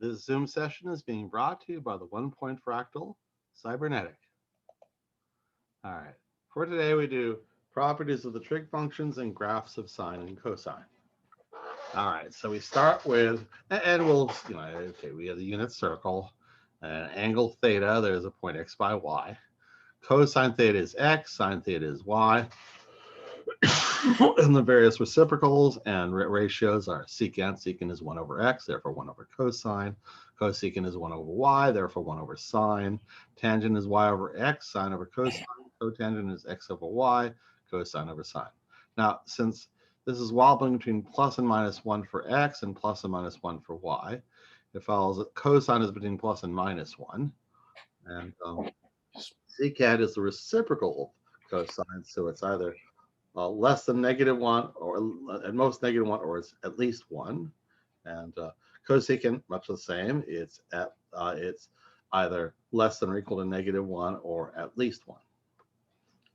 This Zoom session is being brought to you by the One Point Fractal Cybernetic. All right, for today we do properties of the trig functions and graphs of sine and cosine. All right, so we start with, and we'll, okay, we have the unit circle, angle theta, there's a point x by y. Cosine theta is x, sine theta is y. And the various reciprocals and ratios are secant. Secant is 1 over x, therefore 1 over cosine. Cosecant is 1 over y, therefore 1 over sine. Tangent is y over x, sine over cosine. Cotangent is x over y, cosine over sine. Now, since this is wobbling between plus and minus 1 for x and plus and minus 1 for y, it follows that cosine is between plus and minus 1. And secant is the reciprocal of cosine, so it's either less than -1 or at most -1 or it's at least 1. And cosecant, much the same. It's either less than or equal to -1 or at least 1.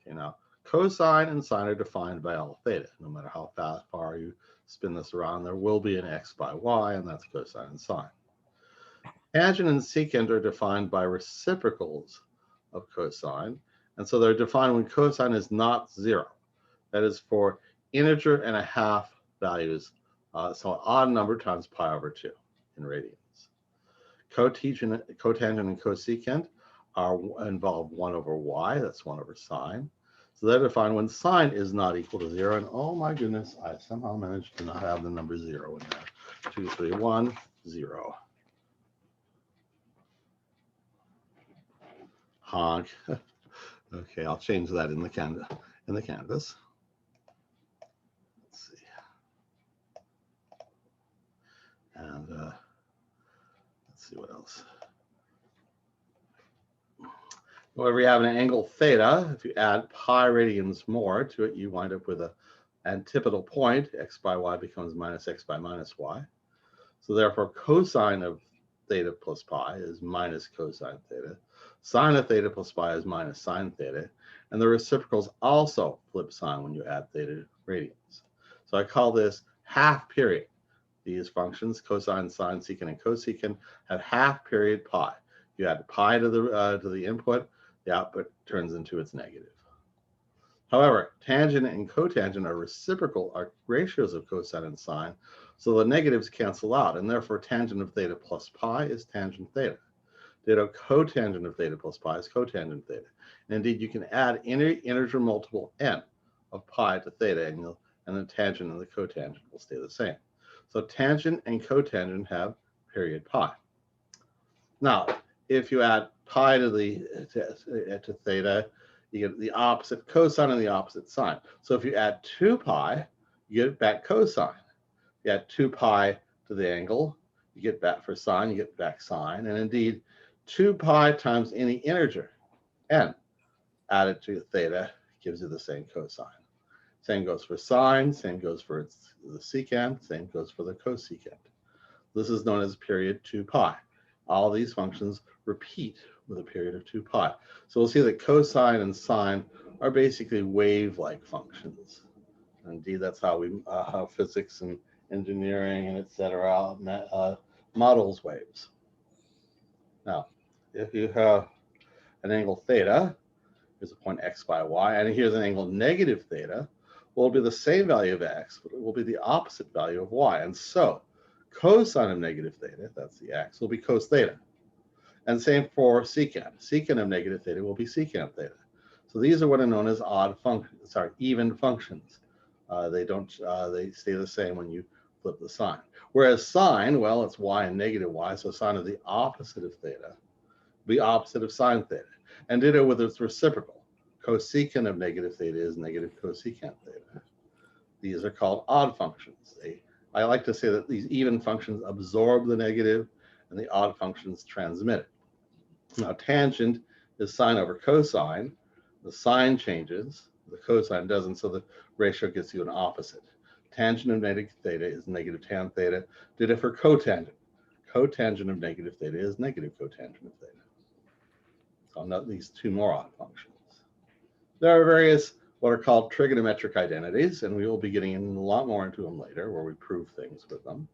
Okay, now cosine and sine are defined by L theta. No matter how far you spin this around, there will be an x by y, and that's cosine and sine. Tangent and secant are defined by reciprocals of cosine, and so they're defined when cosine is not 0. That is for integer and a half values, so an odd number times pi over 2 in radians. Cotangent and cosecant involve 1 over y, that's 1 over sine. So they're defined when sine is not equal to 0. And oh my goodness, I somehow managed to not have the number 0 in there. 2, 3, 1, 0. Honk. Okay, I'll change that in the canvas. Let's see. And let's see what else. Whenever you have an angle theta, if you add pi radians more to it, you wind up with an antipodal point. X by y becomes minus x by minus y. So therefore, cosine of theta plus pi is minus cosine theta. Sine of theta plus pi is minus sine theta. And the reciprocals also flip sign when you add theta radians. So I call this half period. These functions, cosine, sine, secant, and cosecant, have half period pi. You add pi to the input, the output turns into its negative. However, tangent and cotangent are reciprocal, are ratios of cosine and sine, so the negatives cancel out, and therefore tangent of theta plus pi is tangent theta. Ditto cotangent of theta plus pi is cotangent theta. And indeed, you can add any integer multiple n of pi to theta, and the tangent and the cotangent will stay the same. So tangent and cotangent have period pi. Now, if you add pi to theta, you get the opposite cosine and the opposite sine. So if you add 2 pi, you get back cosine. You add 2 pi to the angle, you get back for sine, you get back sine. And indeed, 2 pi times any integer, n, added to theta gives you the same cosine. Same goes for sine, same goes for the secant, same goes for the cosecant. This is known as period 2 pi. All these functions repeat with a period of 2 pi. So we'll see that cosine and sine are basically wave-like functions. And indeed, that's how how physics and engineering and etc. Models waves. Now, if you have an angle theta, here's a point x by y, and here's an angle negative theta, will be the same value of x, but it will be the opposite value of y. And so cosine of negative theta, that's the x, will be cos theta. And same for secant. Secant of negative theta will be secant theta. So these are what are known as odd functions, sorry, even functions. They stay the same when you flip the sign. Whereas sine, well, it's y and negative y, so sine of the opposite of theta, the opposite of sine theta. And ditto with its reciprocal. Cosecant of negative theta is negative cosecant theta. These are called odd functions. I like to say that these even functions absorb the negative and the odd functions transmit it. Now, tangent is sine over cosine. The sine changes, the cosine doesn't, so the ratio gets you an opposite. Tangent of negative theta is negative tan theta. Ditto for cotangent. Cotangent of negative theta is negative cotangent of theta. So I'll note these 2 more odd functions. There are various what are called trigonometric identities, and we will be getting a lot more into them later, where we prove things with them.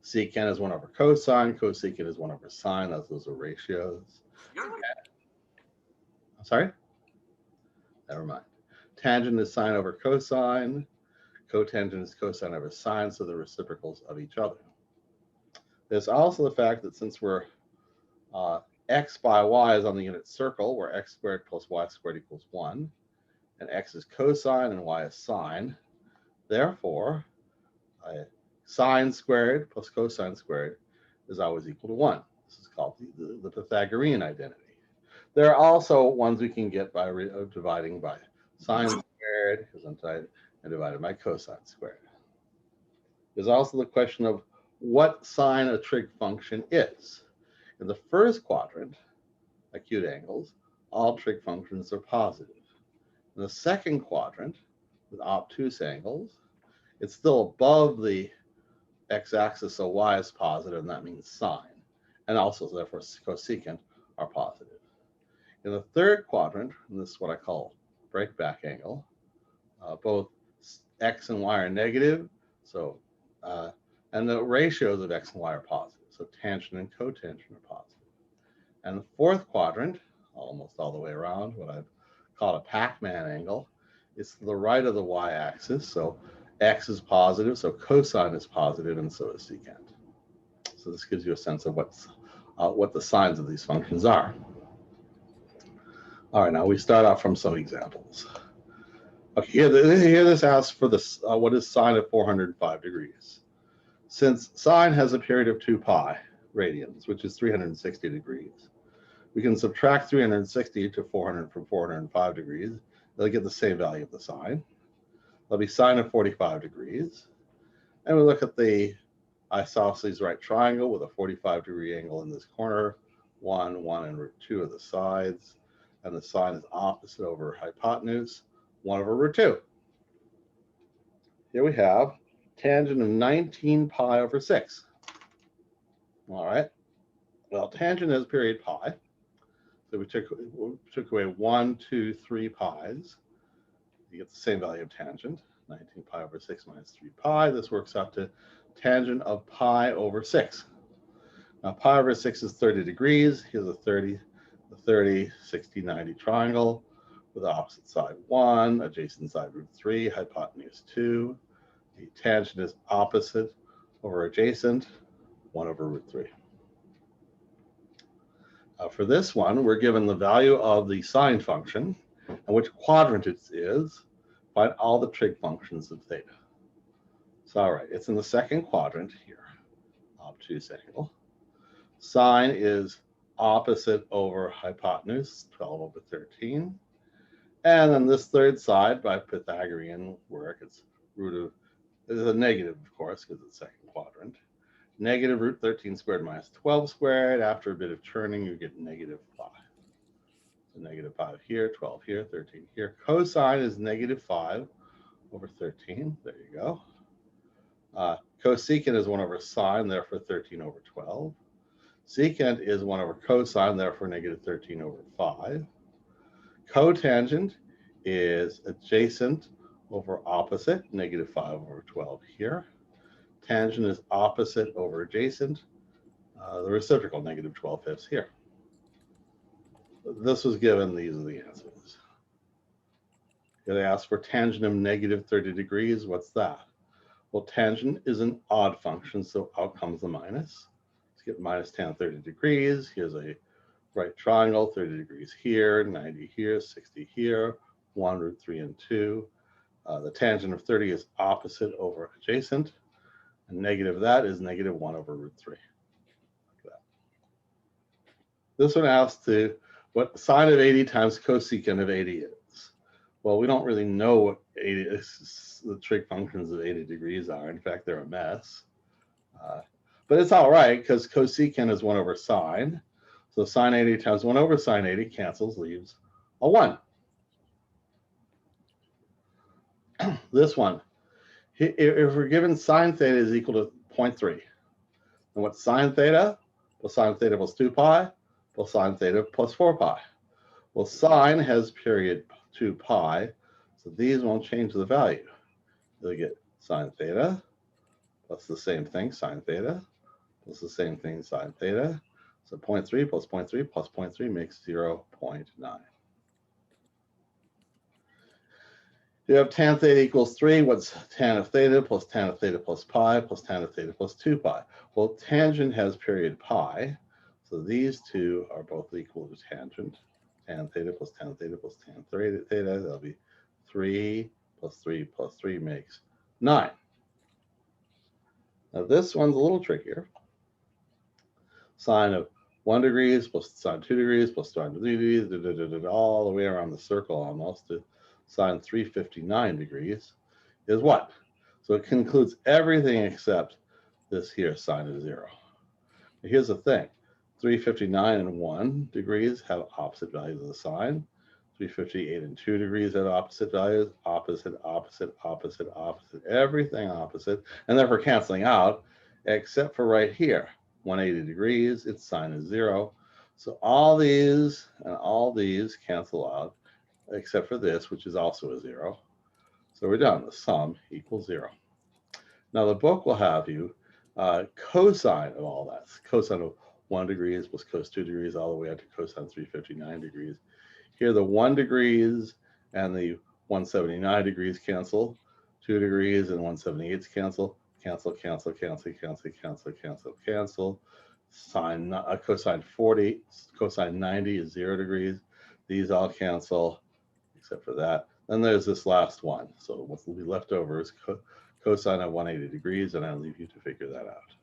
Secant is 1 over cosine. Cosecant is 1 over sine. Those are ratios. I'm sorry? Never mind. Tangent is sine over cosine. Cotangent is cosine over sine, so they're reciprocals of each other. There's also the fact that since we're x by y is on the unit circle, where x squared plus y squared equals 1, and x is cosine and y is sine. Therefore, sine squared plus cosine squared is always equal to 1. This is called the Pythagorean identity. There are also ones we can get by dividing by sine squared and divided by cosine squared. There's also the question of what sign a trig function is. In the first quadrant, acute angles, all trig functions are positive. In the second quadrant, with obtuse angles, it's still above the x-axis, so y is positive, and that means sine. And also, therefore, cosecant are positive. In the third quadrant, and this is what I call breakback angle, both x and y are negative, so and the ratios of x and y are positive, so tangent and cotangent are positive. And the fourth quadrant, almost all the way around, what I've called a Pac-Man angle, is to the right of the y-axis, so x is positive, so cosine is positive, and so is secant. So this gives you a sense of what the signs of these functions are. All right, now we start off from some examples. Okay, here this asks for this, what is sine of 405 degrees? Since sine has a period of 2 pi radians, which is 360 degrees, we can subtract 360 to 400 from 405 degrees. They'll get the same value of the sine. That'll be sine of 45 degrees. And we look at the isosceles right triangle with a 45-degree angle in this corner, 1, 1, and root 2 of the sides. And the sine is opposite over hypotenuse, 1 over root 2. Here we have tangent of 19 pi over 6. All right. Well, tangent is period pi. So we took away 1, 2, 3 pi's. You get the same value of tangent, 19 pi over 6 minus 3 pi. This works out to tangent of pi over 6. Now, pi over 6 is 30 degrees. Here's a 30, 60, 90 triangle with opposite side 1, adjacent side root 3, hypotenuse 2. The tangent is opposite over adjacent, 1 over root 3. For this one, we're given the value of the sine function and which quadrant it is. Find all the trig functions of theta. So, all right, it's in the second quadrant here, obtuse angle. Sine is opposite over hypotenuse, 12 over 13. And then this third side, by Pythagorean work, it's a negative, of course, because it's second quadrant. Negative root 13 squared minus 12 squared. After a bit of turning, you get negative 5. So negative 5 here, 12 here, 13 here. Cosine is negative 5 over 13. There you go. Cosecant is 1 over sine, therefore 13 over 12. Secant is 1 over cosine, therefore negative 13 over 5. Cotangent is adjacent over opposite, negative 5 over 12 here. Tangent is opposite over adjacent, the reciprocal, negative 12/5 here. This was given, these are the answers. Here they ask for tangent of negative 30 degrees. What's that? Well, tangent is an odd function, so out comes the minus. Let's get minus tan 30 degrees. Here's a right triangle, 30 degrees here, 90 here, 60 here, 1, root 3, and 2. The tangent of 30 is opposite over adjacent. And negative of that is negative 1 over root 3. Like that. This one asks to what sine of 80 times cosecant of 80 is. Well, we don't really know what the trig functions of 80 degrees are. In fact, they're a mess. But it's all right because cosecant is 1 over sine. So sine 80 times 1 over sine 80 cancels, leaves a 1. This one. If we're given sine theta is equal to 0.3, and what's sine theta? Well, sine theta plus 2 pi, plus sine theta plus 4 pi. Well, sine has period 2 pi, so these won't change the value. You'll get sine theta plus the same thing, sine theta, It's the same thing, sine theta. So 0.3 plus 0.3 plus 0.3 makes 0.9. You have tan theta equals 3. What's tan of theta plus tan of theta plus pi plus tan of theta plus 2 pi? Well, tangent has period pi. So these two are both equal to tangent. Tan theta plus tan theta plus tan theta. That'll be 3 plus 3 plus 3 makes 9. Now this one's a little trickier. Sine of 1 degrees plus sine 2 degrees plus sine 3 degrees, all the way around the circle almost to sine 359 degrees is what? So it concludes everything except this here, sine of 0. Here's the thing. 359 and 1 degrees have opposite values of the sine. 358 and 2 degrees have opposite values, opposite, opposite, opposite, opposite, everything opposite, and therefore canceling out, except for right here, 180 degrees, its sine is 0. So all these and all these cancel out, except for this, which is also a 0. So we're done. The sum equals 0. Now the book will have you cosine of all that. Cosine of 1 degrees plus cos 2 degrees all the way up to cosine 359 degrees. Here the 1 degrees and the 179 degrees cancel. 2 degrees and 178 cancel. Cancel, cancel, cancel, cancel, cancel, cancel, cancel. Sine, cosine 40, cosine 90 is 0 degrees. These all cancel except for that. Then there's this last one. So what will be left over is cosine of 180 degrees, and I'll leave you to figure that out.